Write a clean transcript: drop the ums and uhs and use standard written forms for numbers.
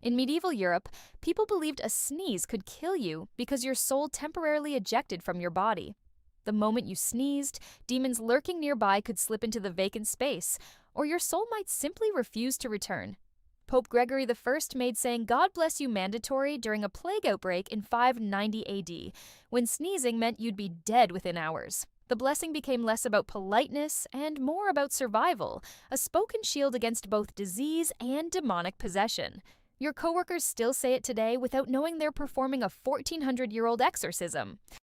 In medieval Europe, people believed a sneeze could kill you because your soul temporarily ejected from your body. The moment you sneezed, demons lurking nearby could slip into the vacant space, or your soul might simply refuse to return. Pope Gregory I made saying "God bless you" mandatory during a plague outbreak in 590 AD, when sneezing meant you'd be dead within hours. The blessing became less about politeness and more about survival, a spoken shield against both disease and demonic possession. Your coworkers still say it today without knowing they're performing a 1400-year-old exorcism.